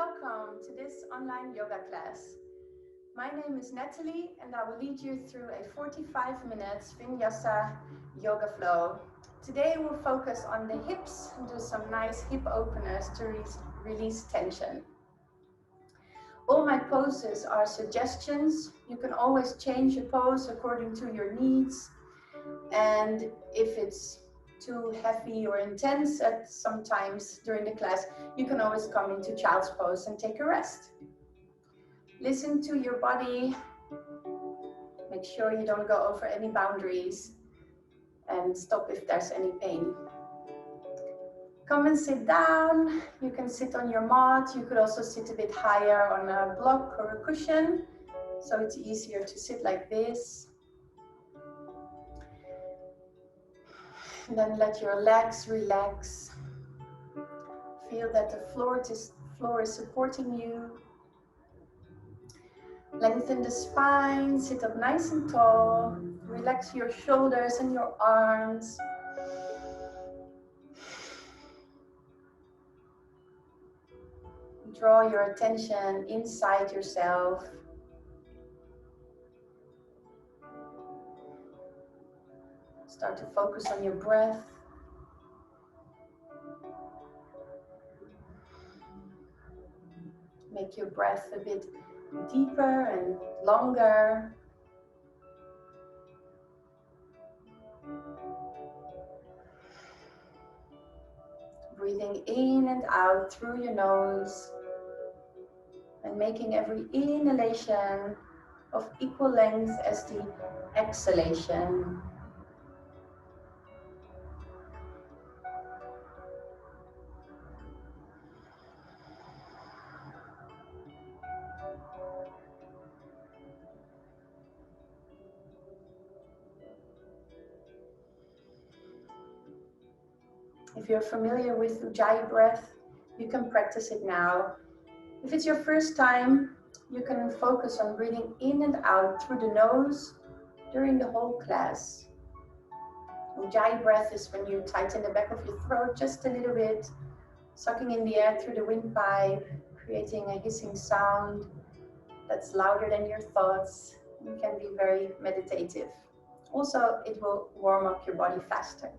welcome to this online yoga class. My name is Natalie and I will lead you through a 45 minutes Vinyasa yoga flow. Today we'll focus on the hips and do some nice hip openers to release tension. All my poses are suggestions. You can always change a pose according to your needs, and if it's too heavy or intense at sometimes during the class, you can always come into child's pose and take a rest. Listen to your body, make sure you don't go over any boundaries, and stop if there's any pain. Come and sit down. You can sit on your mat. You could also sit a bit higher on a block or a cushion, so it's easier to sit like this. And then let your legs relax. Feel that the floor is supporting you. Lengthen the spine, sit up nice and tall. Relax your shoulders and your arms. Draw your attention inside yourself. Start to focus on your breath. Make your breath a bit deeper and longer. Breathing in and out through your nose and making every inhalation of equal length as the exhalation. If you're familiar with Ujjayi breath, you can practice it now. If it's your first time, you can focus on breathing in and out through the nose during the whole class. Ujjayi breath is when you tighten the back of your throat just a little bit, sucking in the air through the windpipe, creating a hissing sound that's louder than your thoughts and can be very meditative. Also, it will warm up your body faster.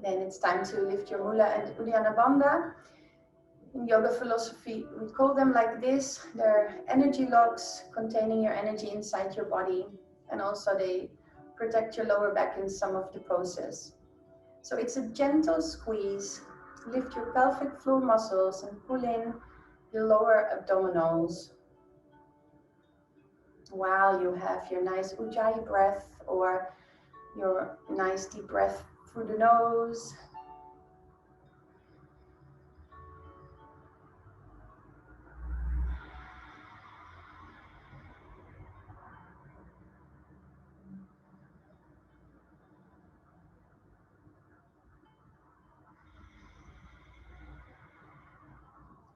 Then it's time to lift your Mula and Uddiyana Bandha. In yoga philosophy, we call them like this. They're energy locks containing your energy inside your body. And also they protect your lower back in some of the poses. So it's a gentle squeeze. Lift your pelvic floor muscles and pull in your lower abdominals. While you have your nice Ujjayi breath or your nice deep breath through the nose.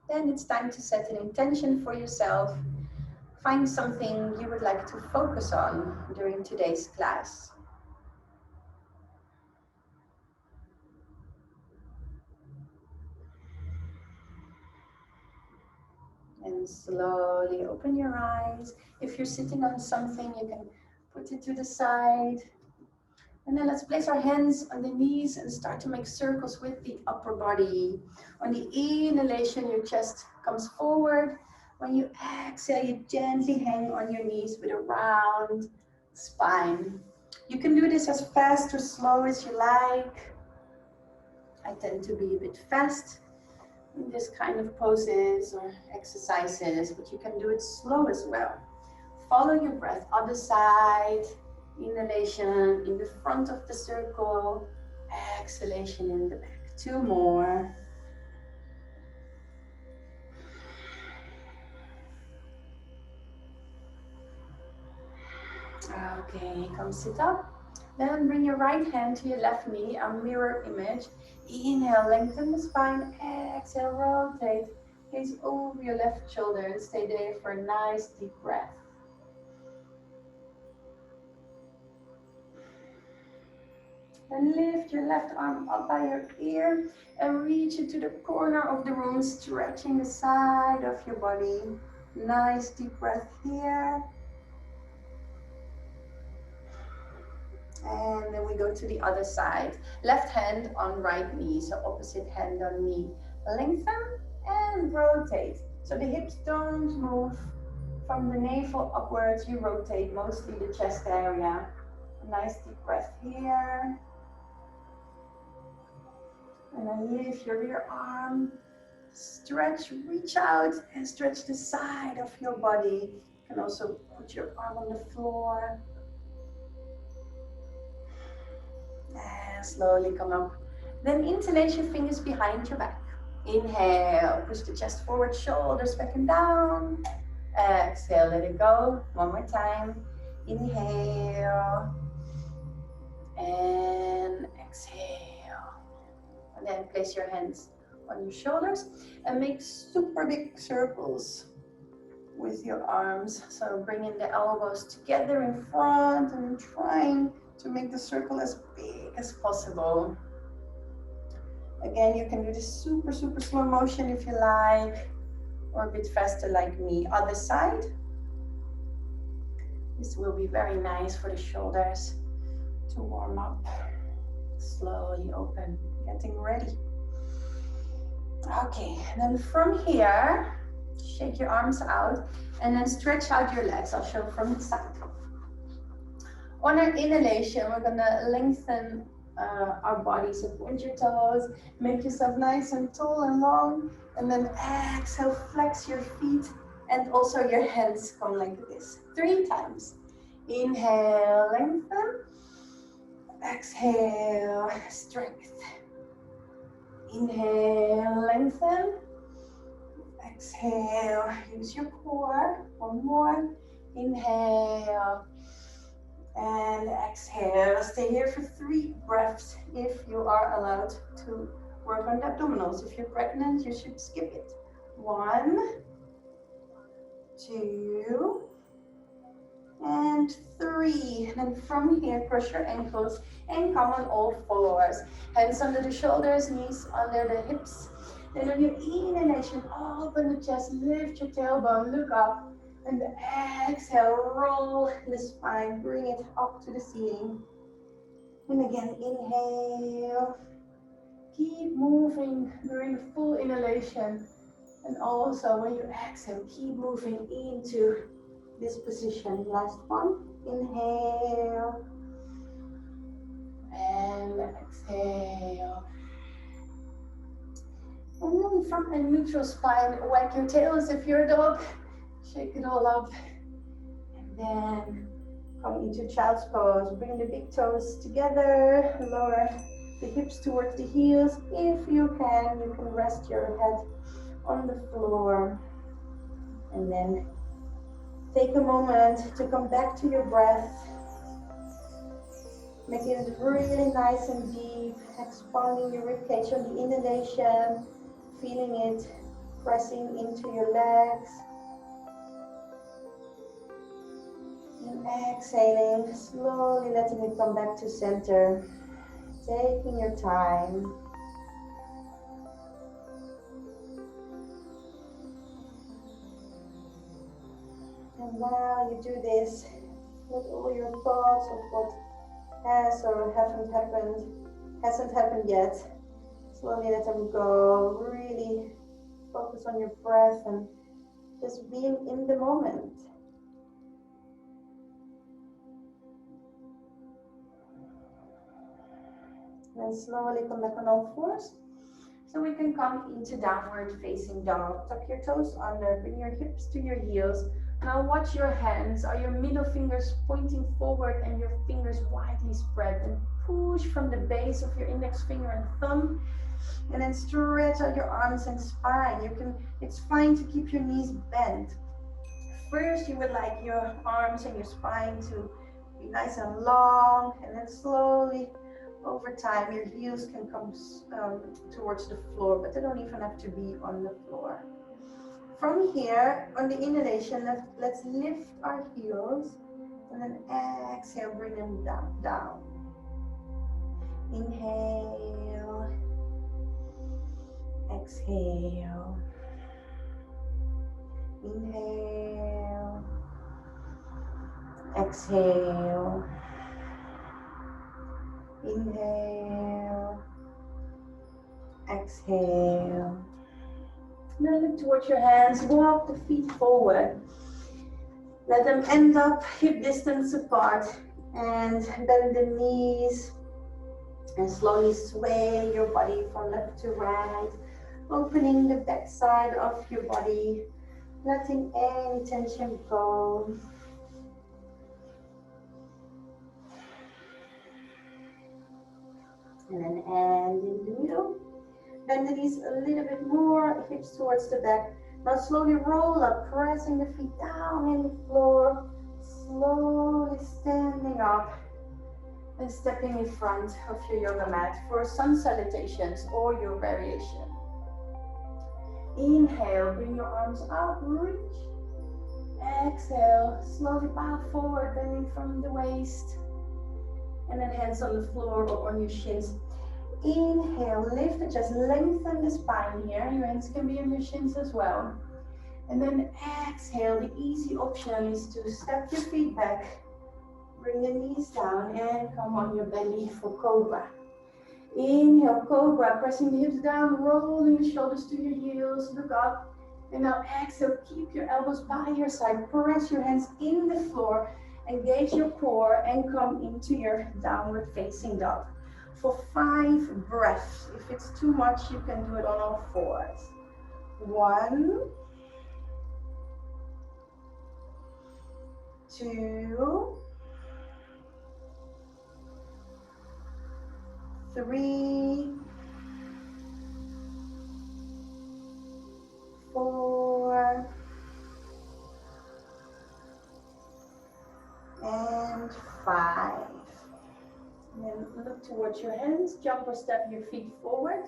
Then it's time to set an intention for yourself. Find something you would like to focus on during today's class. And slowly open your eyes. If you're sitting on something, you can put it to the side. And then let's place our hands on the knees and start to make circles with the upper body. On the inhalation, your chest comes forward. When you exhale, you gently hang on your knees with a round spine. You can do this as fast or slow as you like. I tend to be a bit fast in this kind of poses or exercises, but you can do it slow as well. Follow your breath, other side. Inhalation in the front of the circle, exhalation in the back. 2 more. Okay, come sit up. Then bring your right hand to your left knee, a mirror image. Inhale, lengthen the spine. Exhale, rotate. Gaze over your left shoulder and stay there for a nice deep breath. Then lift your left arm up by your ear and reach it to the corner of the room, stretching the side of your body. Nice deep breath here. And then we go to the other side. Left hand on right knee, so opposite hand on knee. Lengthen and rotate. So the hips don't move from the navel upwards. You rotate mostly the chest area. A nice deep breath here. And then lift your rear arm. Stretch, reach out and stretch the side of your body. You can also put your arm on the floor. And slowly come up. Then interlace your fingers behind your back. Inhale, push the chest forward, shoulders back and down. Exhale, let it go. One more time. Inhale. And exhale. And then place your hands on your shoulders and make super big circles with your arms. So bringing the elbows together in front and trying to make the circle as big as possible. Again, you can do this super slow motion if you like, or a bit faster like me. Other side. This will be very nice for the shoulders to warm up. Slowly open, getting ready. Okay, then from here, shake your arms out and then stretch out your legs. I'll show from the side. On our inhalation, we're gonna lengthen our body. So point your toes, make yourself nice and tall and long, and then exhale, flex your feet, and also your hands come like this. 3 times. Inhale, lengthen. Exhale, strength. Inhale, lengthen. Exhale, use your core. One more. Inhale. And exhale. Stay here for 3 breaths if you are allowed to work on the abdominals. If you're pregnant, you should skip it. 1, 2, and 3. And then from here, cross your ankles and come on all fours. Hands under the shoulders, knees under the hips. Then on your inhalation, open the chest, lift your tailbone, look up. And exhale, roll the spine, bring it up to the ceiling. And again, inhale. Keep moving during the full inhalation. And also when you exhale, keep moving into this position. Last one. Inhale. And exhale. And then from a neutral spine, wag your tails if you're a dog. Shake it all up. And then come into child's pose. Bring the big toes together. Lower the hips towards the heels. If you can rest your head on the floor. And then take a moment to come back to your breath. Making it really nice and deep. Expanding your ribcage on the inhalation. Feeling it pressing into your legs. And exhaling, slowly letting it come back to center. Taking your time. And while you do this, let all your thoughts of what has or hasn't happened yet, slowly let them go. Really focus on your breath and just being in the moment. Then slowly come back on all fours. So we can come into downward facing dog. Tuck your toes under, bring your hips to your heels. Now watch your hands. Are your middle fingers pointing forward and your fingers widely spread? And push from the base of your index finger and thumb. And then stretch out your arms and spine. It's fine to keep your knees bent. First, you would like your arms and your spine to Be nice and long, and then slowly over time your heels can come towards the floor, but they don't even have to be on the floor. From here, on the inhalation, let's lift our heels, and then exhale, bring them down. Inhale, exhale, inhale, exhale, inhale, exhale. Now look towards your hands, walk the feet forward. Let them end up hip distance apart, and bend the knees and slowly sway your body from left to right, opening the back side of your body, letting any tension go. And then end in the middle. Bend the knees a little bit more, hips towards the back. Now slowly roll up, pressing the feet down in the floor, slowly standing up and stepping in front of your yoga mat for sun salutations or your variation. Inhale, bring your arms out, reach. Exhale, slowly bow forward, bending from the waist. And then hands on the floor or on your shins. Inhale, lift it, just lengthen the spine here. Your hands can be on your shins as well. And then exhale, the easy option is to step your feet back, bring the knees down and come on your belly for Cobra. Inhale, Cobra, pressing the hips down, rolling the shoulders to your heels, look up. And now exhale, keep your elbows by your side, press your hands in the floor, engage your core and come into your downward facing dog. For 5 breaths. If it's too much, you can do it on all fours. 1, 2, 3, 4, and 5. And then look towards your hands, jump or step your feet forward.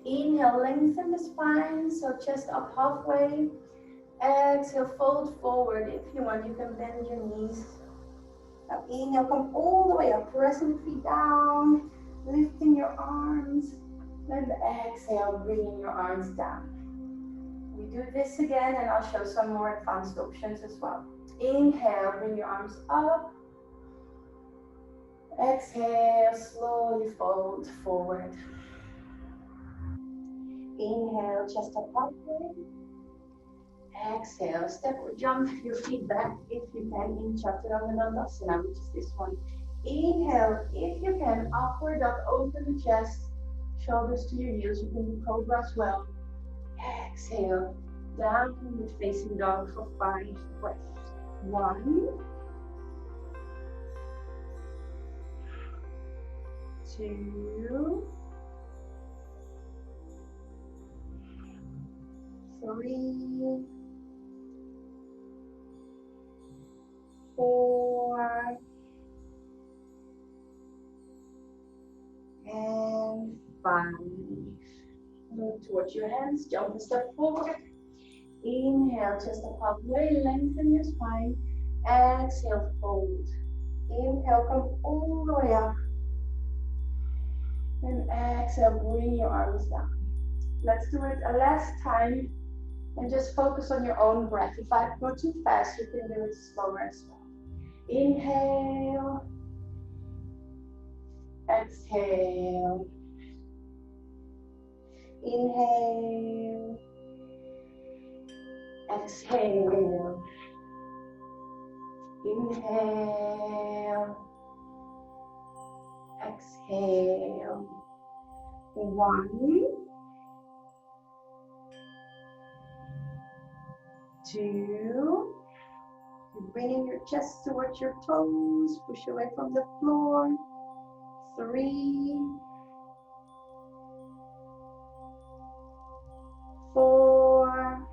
Inhale, lengthen the spine, so chest up halfway. Exhale, fold forward. If you want, you can bend your knees. Now inhale, come all the way up, pressing the feet down, lifting your arms. Then exhale, bringing your arms down. We do this again, and I'll show some more advanced options as well. Inhale, bring your arms up. Exhale, slowly fold forward. Inhale, chest up halfway. Exhale, step or jump your feet back if you can in Chaturanga Dandasana, which is this one. Inhale, if you can, upward dog, open the chest, shoulders to your heels. You can do Cobra as well. Exhale, downward facing dog for 5 breaths. 1, 2, 3, 4, and 5. Move towards your hands, jump a step forward. Inhale, chest up halfway, lengthen your spine. Exhale, fold. Inhale, come all the way up. And exhale, bring your arms down. Let's do it a last time. And just focus on your own breath. If I go too fast, you can do it slower as well. Inhale. Exhale. Inhale. Exhale. Inhale. Exhale. 1, 2. Bringing your chest towards your toes. Push away from the floor. 3, 4,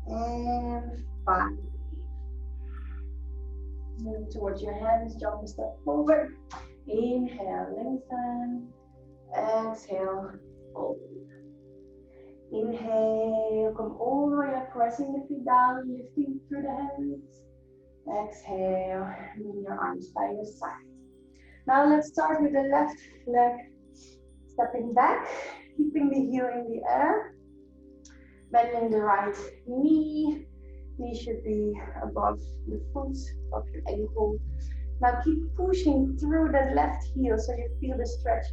and towards your hands, jump a step forward. Inhale, lengthen. Exhale, fold. Inhale, come all the way up, pressing the feet down, lifting through the hands. Exhale, bring your arms by your side. Now let's start with the left leg, stepping back, keeping the heel in the air. Bending the right knee. Knee should be above the foot, above your ankle. Now keep pushing through that left heel so you feel the stretch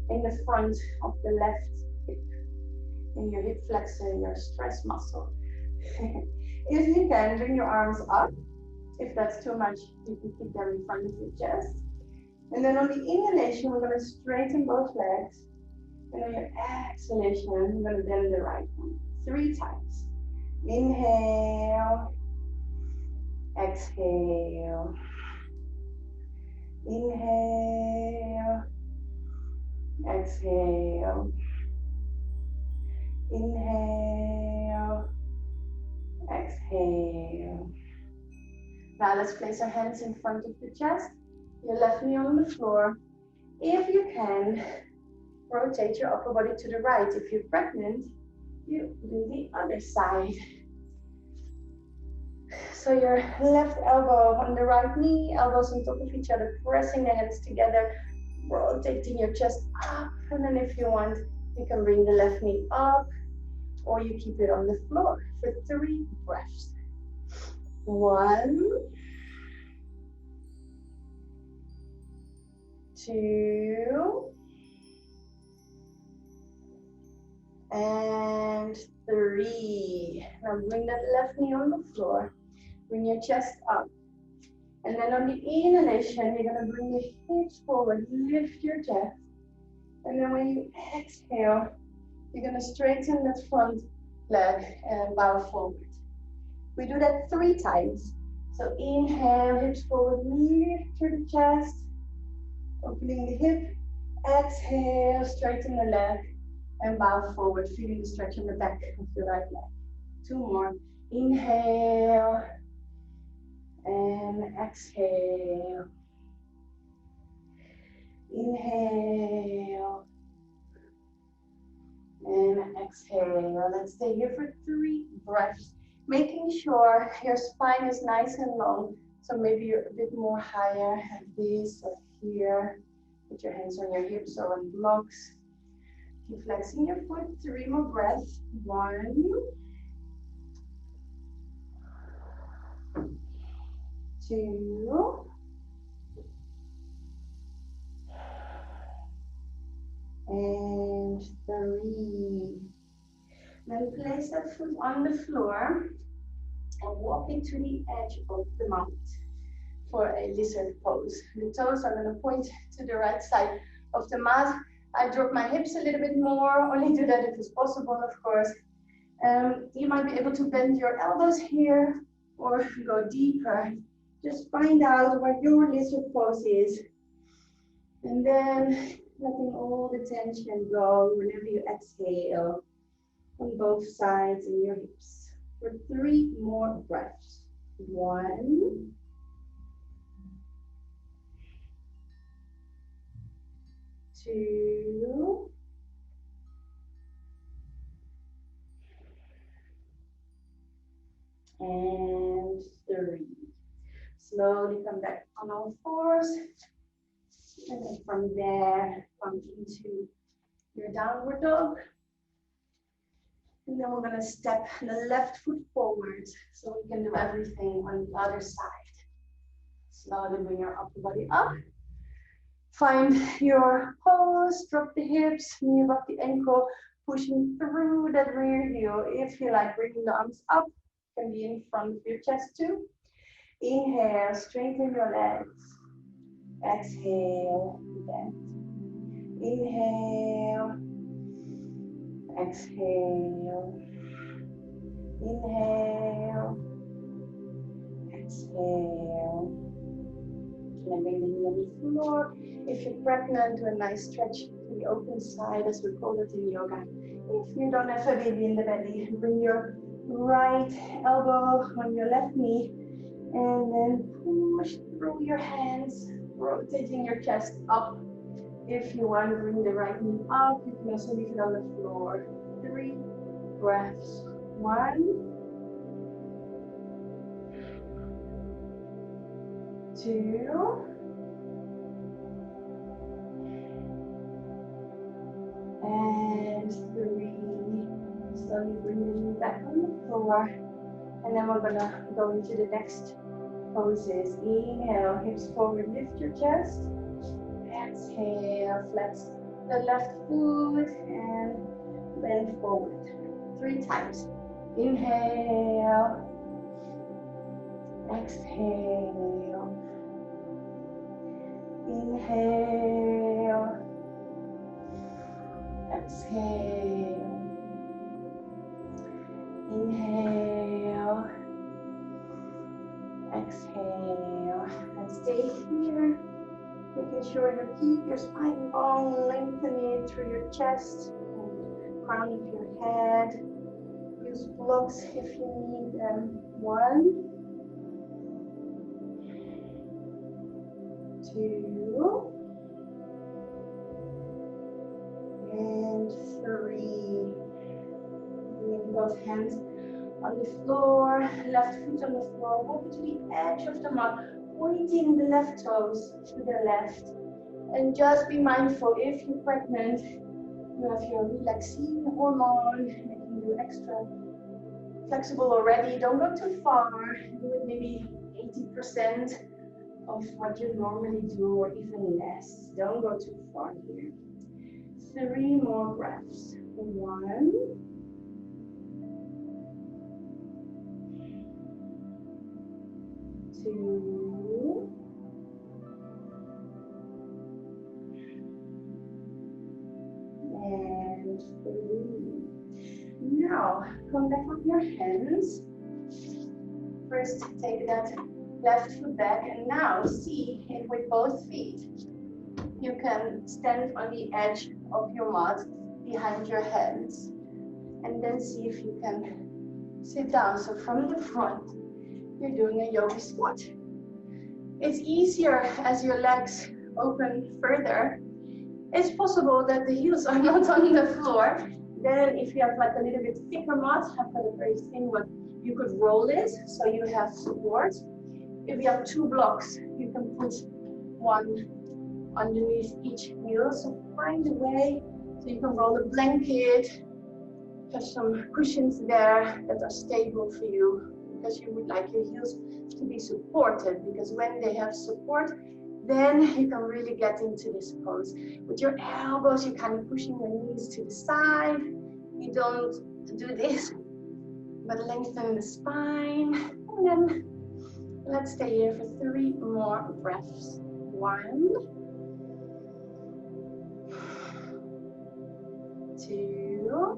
in the front of the left hip. In your hip flexor, your stress muscle. If you can, bring your arms up. If that's too much, you can keep them in front of your chest. And then on the inhalation, we're going to straighten both legs. And on your exhalation, we're going to bend the right one 3 times. Inhale. Exhale. Inhale. Exhale. Inhale. Exhale. Now let's place our hands in front of the chest. Your left knee on the floor. If you can, rotate your upper body to the right. If you're pregnant, you do the other side. So your left elbow on the right knee, elbows on top of each other, pressing the hands together, rotating your chest up. And then if you want, you can bring the left knee up, or you keep it on the floor for 3 breaths. 1, 2, and 3. Now bring that left knee on the floor. Bring your chest up. And then on the inhalation, you're going to bring your hips forward, lift your chest. And then when you exhale, you're going to straighten that front leg and bow forward. We do that 3 times. So inhale, hips forward, lift through the chest. Opening the hip. Exhale, straighten the leg. And bow forward, feeling the stretch in the back of the right leg. 2 more. Inhale. And exhale. Inhale. And exhale. Let's stay here for 3 breaths. Making sure your spine is nice and long. So maybe you're a bit more higher like this or here. Put your hands on your hips or on blocks. Keep flexing your foot. 3 more breaths. 1, 2, and 3. Then place that foot on the floor and walk it to the edge of the mat for a lizard pose. The toes are going to point to the right side of the mat. I drop my hips a little bit more, only do that if it's possible, of course. You might be able to bend your elbows here or go deeper. Just find out what your lizard pose is. And then letting all the tension go whenever you exhale on both sides in your hips. For 3 more breaths. 1, 2, and 3. Slowly come back on all fours. And then from there, come into your downward dog. And then we're going to step the left foot forward so we can do everything on the other side. Slowly bring your upper body up. Find your pose, drop the hips, knee above the ankle, pushing through that rear heel. If you like bringing the arms up, can be in front of your chest too. Inhale, straighten your legs. Exhale, bend. Inhale. Exhale. Inhale. Exhale. And then bring the knee on the floor. If you're pregnant, do a nice stretch to the open side, as we call it in yoga. If you don't have a baby in the belly, bring your right elbow on your left knee and then push through your hands, rotating your chest up. If you want to bring the right knee up, you can also leave it on the floor. 3 breaths. 1, 2, and 3. Slowly bring the knee back on the floor. And then we're gonna go into the next poses. Inhale, hips forward, lift your chest. Exhale, flex the left foot and bend forward. 3 times. Inhale. Exhale. Inhale. Exhale. Inhale. Exhale. And stay here. Making sure you keep your spine long, lengthen it through your chest, and crown of your head. Use blocks if you need them. 1, 2, and 3. Bring both hands on the floor, left foot on the floor. Walk to the edge of the mat, pointing the left toes to the left. And just be mindful, if you're pregnant, you have your relaxing hormone, making you extra flexible already. Don't go too far. Do it maybe 80% of what you normally do, or even less. Don't go too far here. 3 more breaths. 1, 2, and 3. Now, come back on your hands. First, take that left foot back, and now see if with both feet you can stand on the edge of your mat behind your hands. And then see if you can sit down. So from the front, you're doing a yogi squat. It's easier as your legs open further. It's possible that the heels are not on the floor. Then if you have like a little bit thicker mat, I've got a very thin one, you could roll it so you have support. If you have 2 blocks, you can put one underneath each heel. So find a way so you can roll a blanket, have some cushions there that are stable for you, because you would like your heels to be supported, because when they have support, then you can really get into this pose. With your elbows, you're kind of pushing your knees to the side. You don't do this, but lengthen the spine. And then let's stay here for 3 more breaths. 1, 2,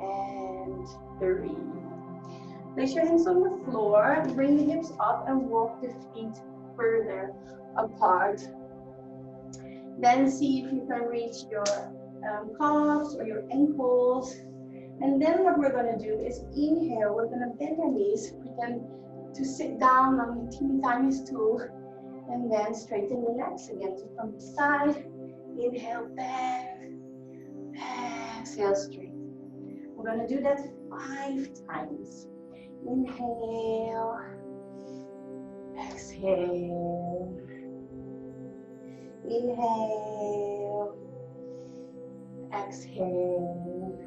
and 3. Place your hands on the floor, bring the hips up and walk the feet further apart. Then see if you can reach your calves or your ankles. And then what we're going to do is inhale. We're going to bend our knees, pretend to sit down on a teeny tiny stool, and then straighten the legs again. So from the side, inhale, bend, exhale, straight. We're going to do that 5 times. Inhale, exhale, inhale, exhale,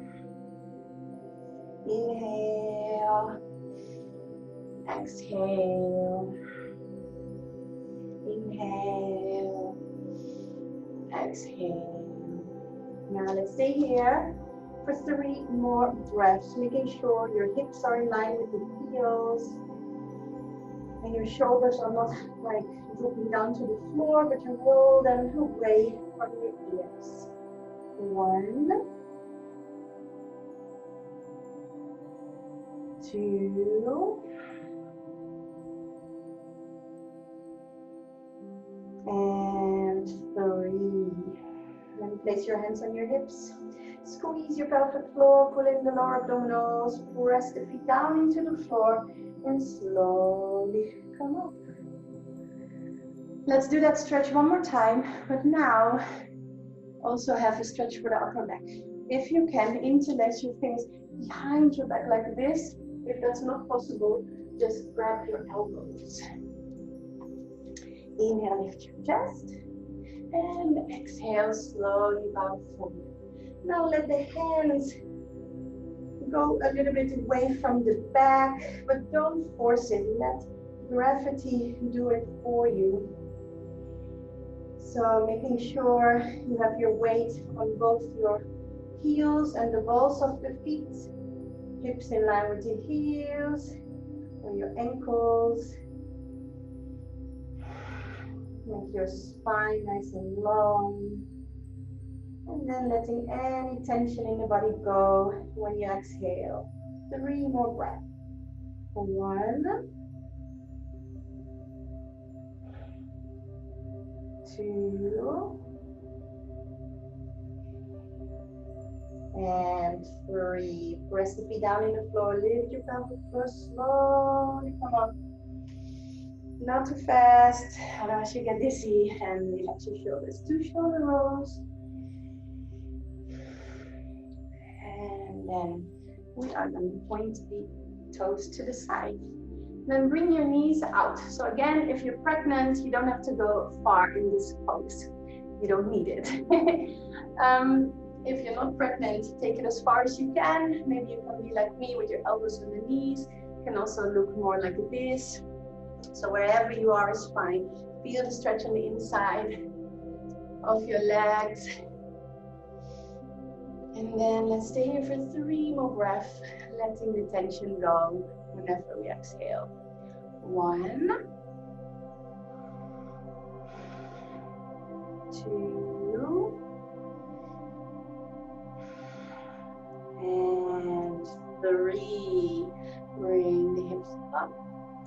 inhale, exhale, inhale, exhale. Now let's stay here for 3 more breaths, making sure your hips are in line with the heels and your shoulders are not like drooping down to the floor, but you roll them away from your ears. 1, 2, and 3. Then place your hands on your hips. Squeeze your pelvic floor, pull in the lower abdominals, press the feet down into the floor, and slowly come up. Let's do that stretch one more time, but now also have a stretch for the upper back. If you can, interlace your fingers behind your back like this. If that's not possible, just grab your elbows. Inhale, lift your chest, and exhale, slowly bow forward. Now let the hands go a little bit away from the back, but don't force it. Let gravity do it for you. So making sure you have your weight on both your heels and the balls of the feet. Hips in line with your heels, or your ankles. Make your spine nice and long. And then letting any tension in the body go when you exhale. 3 more breaths. 1, 2, and 3. Press the feet down in the floor. Lift your pelvic floor slowly. Come on. Not too fast, otherwise you get dizzy, and relax your shoulders. 2 shoulder rolls. And then we are going to point the toes to the side. Then bring your knees out. So again, if you're pregnant, you don't have to go far in this pose. You don't need it. If you're not pregnant, take it as far as you can. Maybe you can be like me with your elbows on the knees. You can also look more like this. So wherever you are is fine. Feel the stretch on the inside of your legs. And then let's stay here for 3 more breaths, letting the tension go whenever we exhale. 1, 2, and 3. Bring the hips up.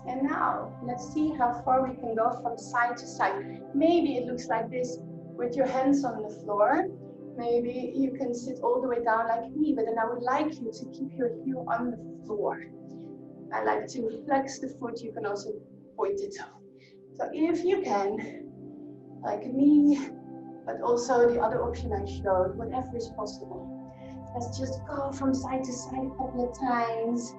And now, let's see how far we can go from side to side. Maybe it looks like this with your hands on the floor. Maybe you can sit all the way down like me, but then I would like you to keep your heel on the floor. I like to flex the foot. You can also point it up. So if you can, like me, but also the other option I showed, whatever is possible. Let's just go from side to side a couple of times.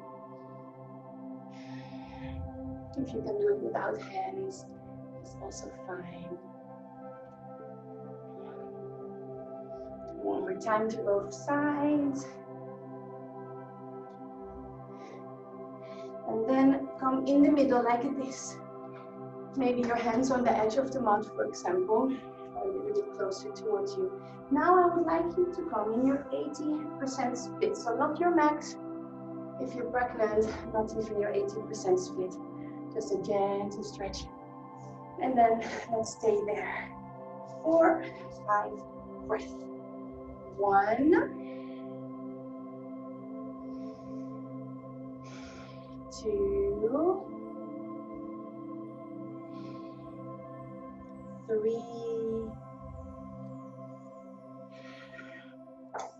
If you can do it without hands, it's also fine. One more time to both sides. And then come in the middle like this. Maybe your hands on the edge of the mat, for example, or a little bit closer towards you. Now I would like you to come in your 80% split. So not your max. If you're pregnant, not even your 80% split. Just a gentle stretch. And then let's stay there. 4, 5 breaths. 1, 2, 3,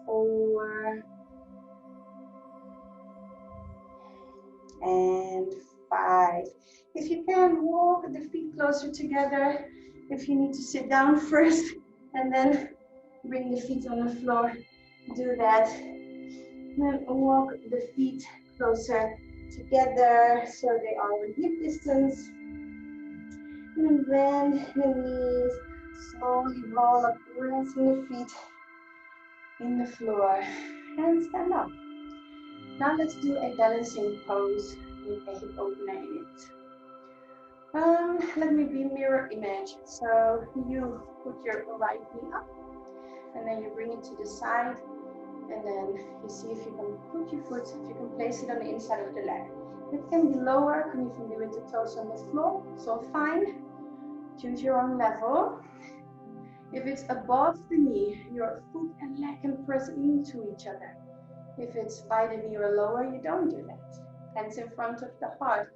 4, and 5. If you can, walk the feet closer together. If you need to sit down first and then bring the feet on the floor, do that. Then walk the feet closer together so they are in hip distance. And then bend the knees, slowly roll up, pressing the feet in the floor, and stand up. Now let's do a balancing pose with a hip opener in it. Let me be mirror image. So you put your right knee up, and then you bring it to the side, and then you see if you can put your foot, if you can place it on the inside of the leg. It can be lower, can even do it with the toes on the floor, so fine. Choose your own level. If it's above the knee, your foot and leg can press into each other. If it's by the knee or lower, you don't do that. Hands in front of the heart.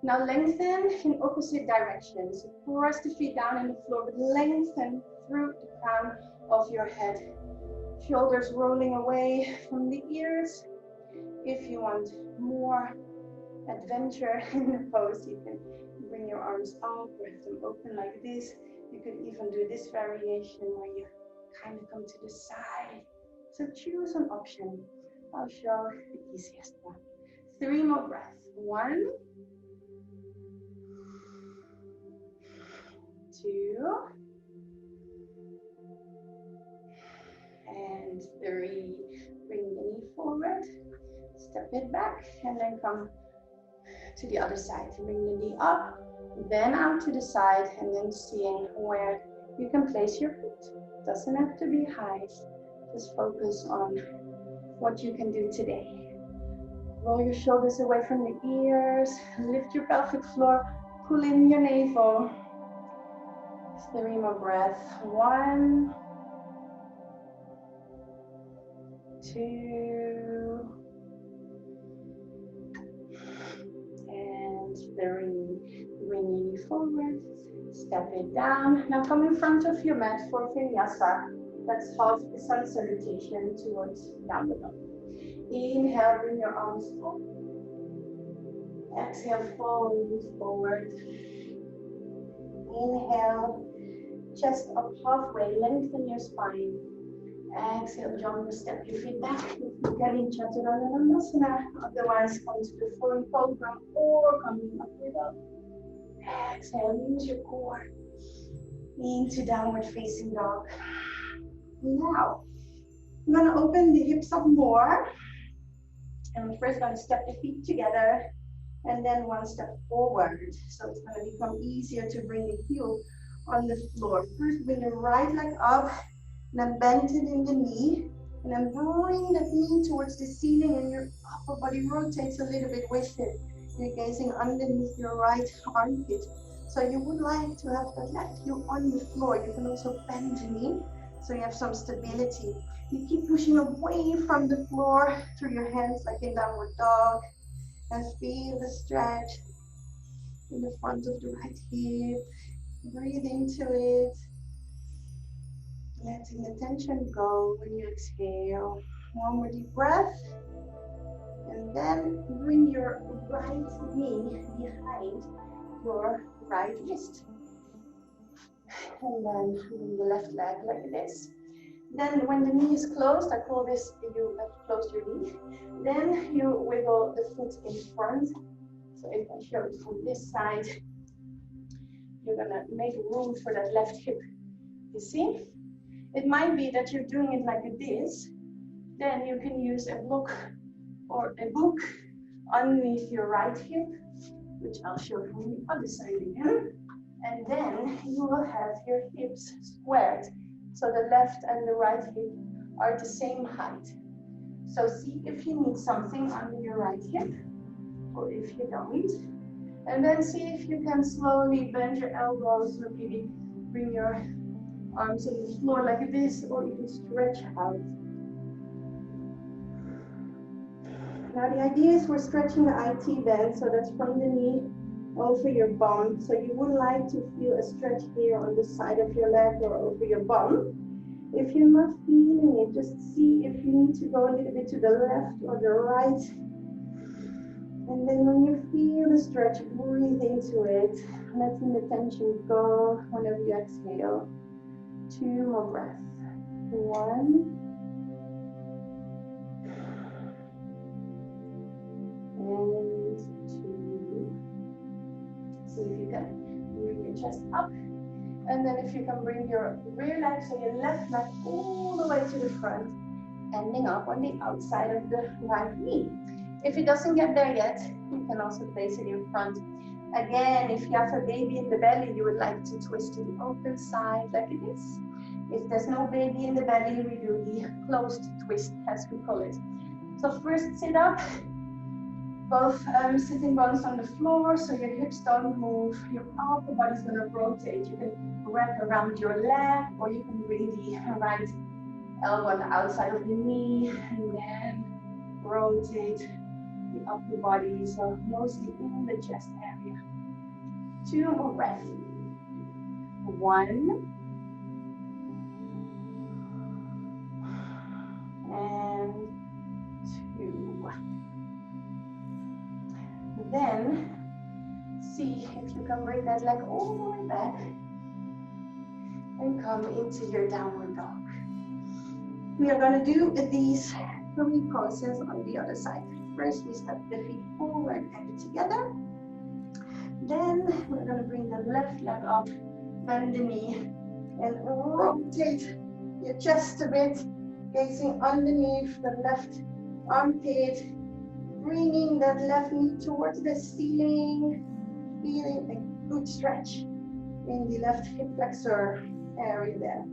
Now lengthen in opposite directions. Press the feet down on the floor, but lengthen through the crown of your head. Shoulders rolling away from the ears. If you want more adventure in the pose, you can bring your arms up or have them open like this. You could even do this variation where you kind of come to the side. So choose an option. I'll show the easiest one. 3 more breaths. 1, 2, and 3. Bring the knee forward, step it back, and then come to the other side. Bring the knee up, then out to the side, and then seeing where you can place your feet. Doesn't have to be high. Just focus on what you can do today. Roll your shoulders away from the ears. Lift your pelvic floor. Pull in your navel. 3 more breaths. 1, 2, and 3. Bring your knee forward. Step it down. Now come in front of your mat for Vinyasa. Let's half the sun salutation towards downward dog. Inhale, bring your arms up. Exhale, fold forward. Inhale, chest up halfway, lengthen your spine. Exhale, jump, step your feet back. If you can in Chaturanga, otherwise come to the forward cobra or coming up with up. Exhale, use your core into downward facing dog. Now, I'm going to open the hips up more. And we're first going to step the feet together and then one step forward. So it's going to become easier to bring the heel on the floor. First, bring your right leg up, and then bend it in the knee. And then bring that knee towards the ceiling and your upper body rotates a little bit with it. You're gazing underneath your right armpit. So you would like to have that left heel on the floor. You can also bend the knee so you have some stability. You keep pushing away from the floor through your hands like in downward dog. And feel the stretch in the front of the right hip. Breathe into it. Letting the tension go when you exhale. One more deep breath. And then bring your right knee behind your right wrist. And then bring the left leg like this. Then when the knee is closed, I call this, you have closed your knee. Then you wiggle the foot in front. So if I show it from this side, you're gonna make room for that left hip. You see? It might be that you're doing it like this. Then you can use a block or a book underneath your right hip, which I'll show from the other side again. And then you will have your hips squared. So the left and the right hip are the same height. So see if you need something under your right hip, or if you don't. And then see if you can slowly bend your elbows, or maybe bring your arms on the floor like this, or you can stretch out. Now the idea is we're stretching the IT band, so that's from the knee over your bum. So you would like to feel a stretch here on the side of your leg or over your bum. If you're not feeling it, just see if you need to go a little bit to the left or the right. And then when you feel the stretch, breathe into it, letting the tension go whenever you exhale. 2 more breaths. 1. And 2. See if you can bring your chest up. And then if you can bring your rear leg, so your left leg all the way to the front, ending up on the outside of the right knee. If it doesn't get there yet, you can also place it in front. Again, if you have a baby in the belly, you would like to twist to the open side like this. If there's no baby in the belly, we do the closed twist, as we call it. So first sit up, both sitting bones on the floor, so your hips don't move. Your upper body's gonna rotate. You can wrap around your leg, or you can bring the right elbow on the outside of the knee, and then rotate the upper body, so mostly in the chest area. 2 more breaths. 1. then see if you can bring that leg all the way back and come into your downward dog. We are going to do these 3 poses on the other side. First, we step the feet forward and together. Then we're going to bring the left leg up, bend the knee, and rotate your chest a bit, gazing underneath the left armpit, bringing that left knee towards the ceiling, feeling a good stretch in the left hip flexor area there.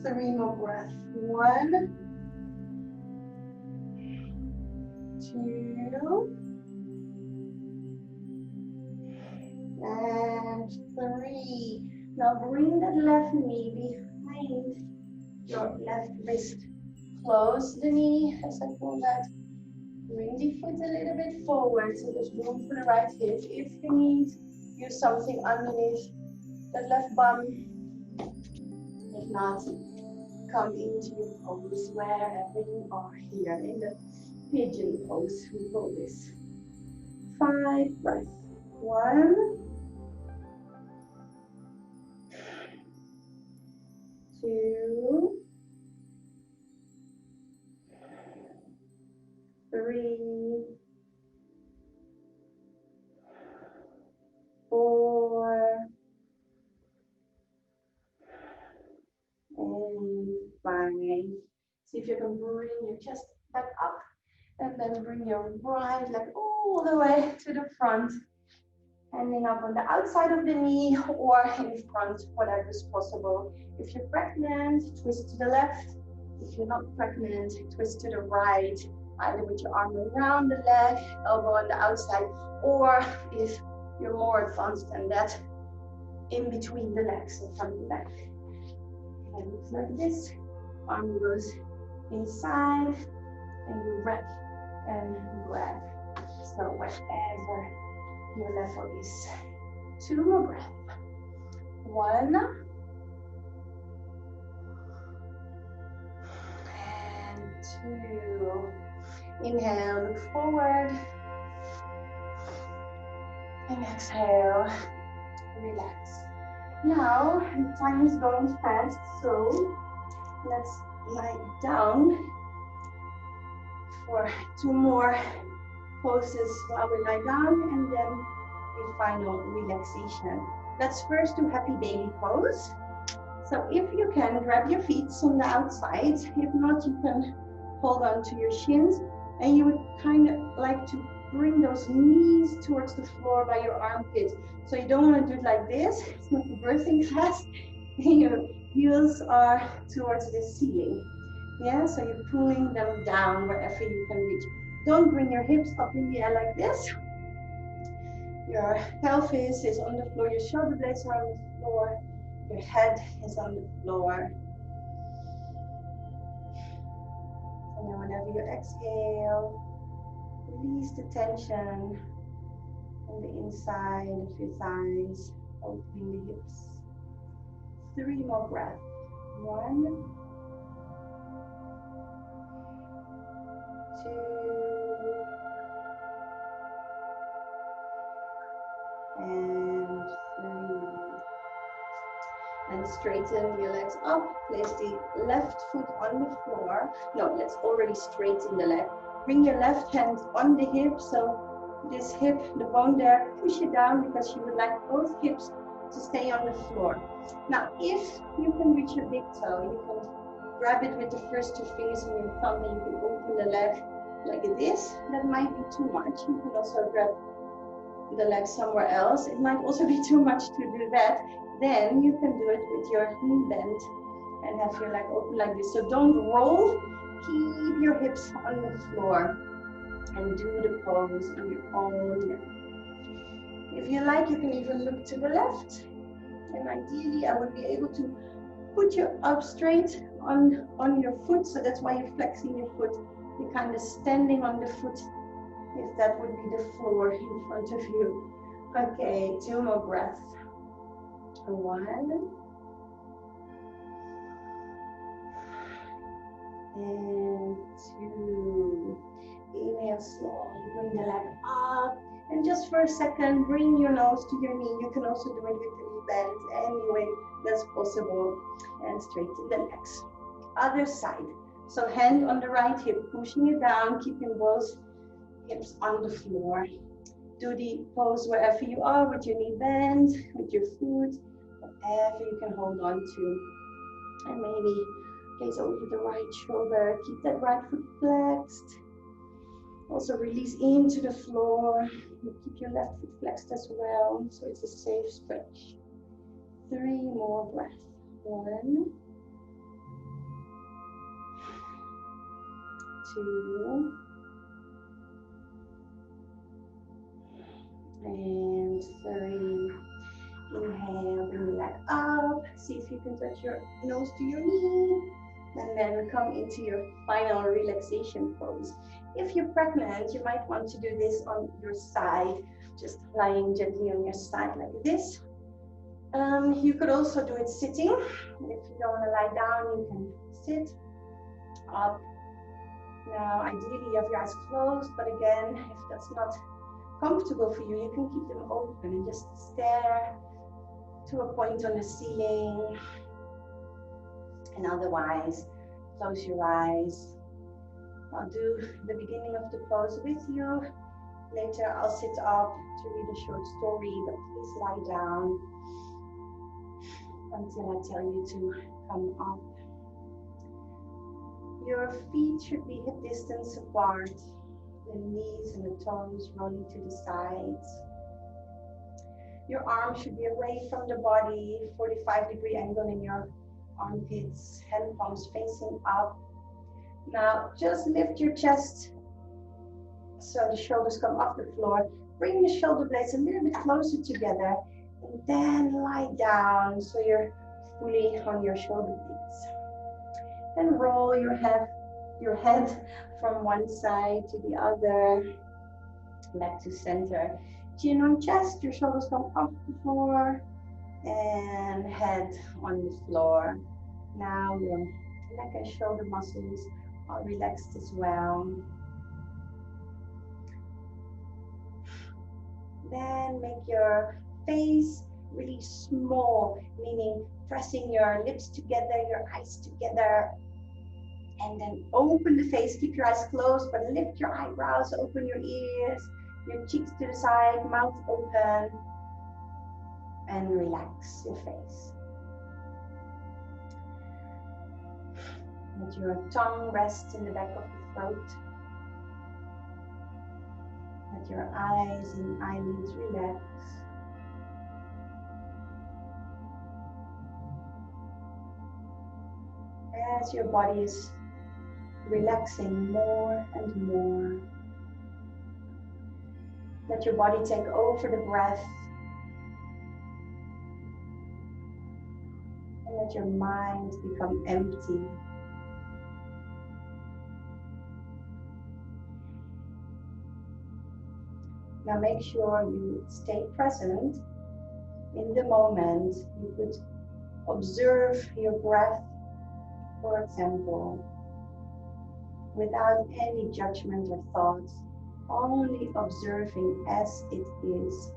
3 more breaths. 1, 2, and 3. Now bring that left knee behind your left wrist. Close the knee as I pull that. Bring the foot a little bit forward so there's room for the right hip. If you need, use something underneath the left bum. If not, come into your pose wherever you are here in the pigeon pose, we call this. 5 breaths. 1, 2, 3, 4, and 5. See if you can bring your chest back up and then bring your right leg all the way to the front, ending up on the outside of the knee or in front, whatever is possible. If you're pregnant, twist to the left. If you're not pregnant, twist to the right, either with your arm around the leg, elbow on the outside, or if you're more advanced than that, in between the legs and front and back. And like this, arm goes inside, and you wrap and grab. So whatever your level is. 2 more breaths. 1, and 2. Inhale, look forward, and exhale, relax. Now, the time is going fast, so let's lie down for 2 more poses while we lie down, and then a final relaxation. Let's first do happy baby pose. So if you can, grab your feet on the outside. If not, you can hold on to your shins, and you would kind of like to bring those knees towards the floor by your armpits. So you don't want to do it like this. It's not a birthing class. Your heels are towards the ceiling. Yeah, so you're pulling them down wherever you can reach. Don't bring your hips up in the air like this. Your pelvis is on the floor, your shoulder blades are on the floor, your head is on the floor. And then whenever you exhale, release the tension on the inside of your thighs, opening the hips. 3 more breaths. 1, 2, and 3. And straighten your legs up. Place the left foot on the floor. No, let's already straighten the leg. Bring your left hand on the hip, so this hip, the bone there, push it down because you would like both hips to stay on the floor. Now, if you can reach your big toe, you can grab it with the first 2 fingers on your thumb, and you can open the leg like this. That might be too much. You can also grab the leg somewhere else. It might also be too much to do that. Then you can do it with your knee bend and have your leg open like this. So don't roll. Keep your hips on the floor and do the pose on your own. If you like, you can even look to the left. And ideally, I would be able to put you up straight on your foot. So that's why you're flexing your foot. You're kind of standing on the foot, if that would be the floor in front of you. Okay, 2 more breaths. 1, and 2. Inhale slowly, bring the leg up. And just for a second, bring your nose to your knee. You can also do it with the knee bend any way that's possible. And straighten the legs. Other side. So hand on the right hip, pushing it down, keeping both hips on the floor. Do the pose wherever you are, with your knee bent, with your foot, whatever you can hold on to. And maybe gaze over the right shoulder. Keep that right foot flexed. Also release into the floor. Keep your left foot flexed as well, so it's a safe stretch. 3 more breaths. 1, 2, and 3. Inhale, bring the leg up. See if you can touch your nose to your knee. And then come into your final relaxation pose. If you're pregnant, you might want to do this on your side, just lying gently on your side like this. You could also do it sitting. If you don't want to lie down, you can sit up. Now, ideally, you have your eyes closed, but again, if that's not comfortable for you, you can keep them open and just stare to a point on the ceiling. And otherwise, close your eyes. I'll do the beginning of the pose with you. Later, I'll sit up to read a short story, but please lie down until I tell you to come up. Your feet should be hip distance apart, the knees and the toes rolling to the sides. Your arms should be away from the body, 45-degree angle in your armpits, hand palms facing up. Now just lift your chest so the shoulders come off the floor. Bring the shoulder blades a little bit closer together and then lie down so you're fully on your shoulder blades. Then roll your head from one side to the other, back to center. Chin on chest, your shoulders come off the floor and head on the floor. Now your neck and shoulder muscles are relaxed as well. Then make your face really small, meaning pressing your lips together, your eyes together. And then open the face, keep your eyes closed, but lift your eyebrows, open your ears, your cheeks to the side, mouth open, and relax your face. Let your tongue rest in the back of the throat. Let your eyes and eyelids relax. As your body is relaxing more and more, let your body take over the breath. And let your mind become empty. Now make sure you stay present in the moment. You could observe your breath, for example, without any judgment or thoughts, only observing as it is.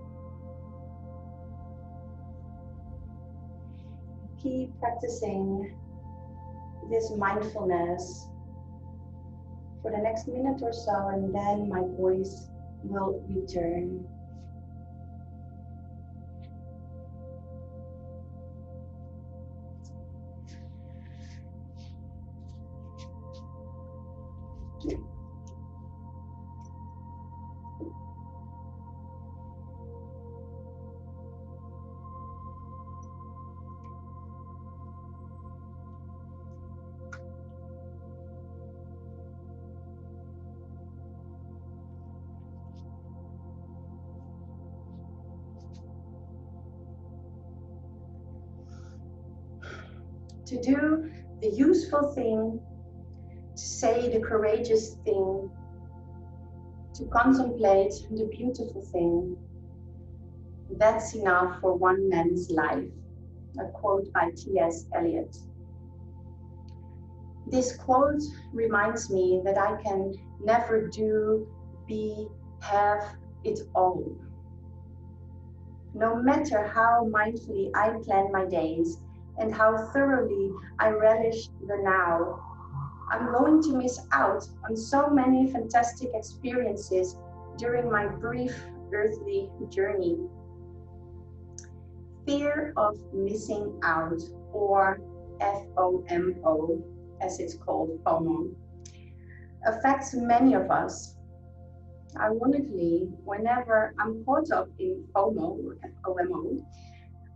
Keep practicing this mindfulness for the next minute or so, and then my voice will return. To do the useful thing, to say the courageous thing, to contemplate the beautiful thing, that's enough for one man's life. A quote by T.S. Eliot. This quote reminds me that I can never do, be, have it all. No matter how mindfully I plan my days and how thoroughly I relish the now, I'm going to miss out on so many fantastic experiences during my brief earthly journey. Fear of missing out, or FOMO, as it's called, FOMO, affects many of us. Ironically, whenever I'm caught up in FOMO or FOMO,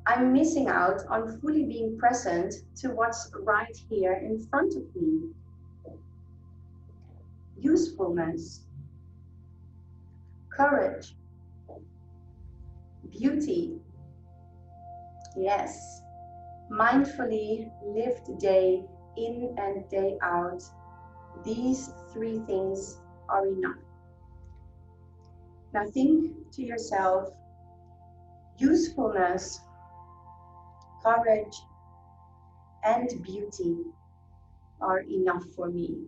I'm missing out on fully being present to what's right here in front of me. Usefulness, courage, beauty. Yes, mindfully lived day in and day out. These three things are enough. Now think to yourself, usefulness, courage, and beauty are enough for me.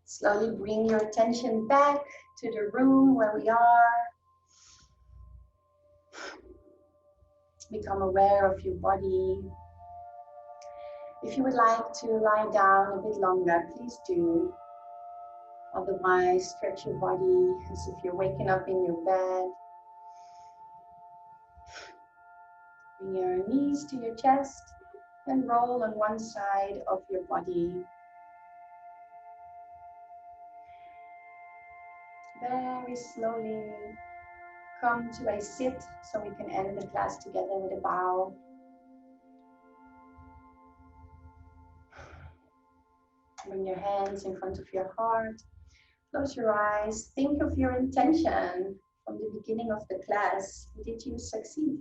Slowly bring your attention back to the room where we are. Become aware of your body. If you would like to lie down a bit longer, please do. Otherwise, stretch your body as if you're waking up in your bed. Bring your knees to your chest and roll on one side of your body. Very slowly come to a sit so we can end the class together with a bow. Bring your hands in front of your heart. Close your eyes. Think of your intention from the beginning of the class. Did you succeed?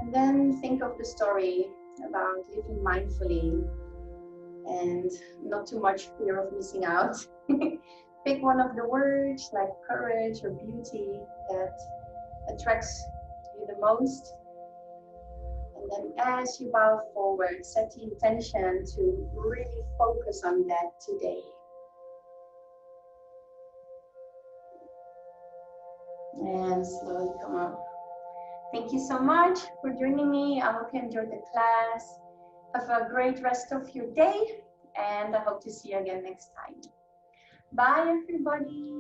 And then think of the story about living mindfully and not too much fear of missing out. Pick one of the words like courage or beauty that attracts you the most. And then as you bow forward, set the intention to really focus on that today. And slowly come up. Thank you so much for joining me. I hope you enjoyed the class. Have a great rest of your day, and I hope to see you again next time. Bye, everybody.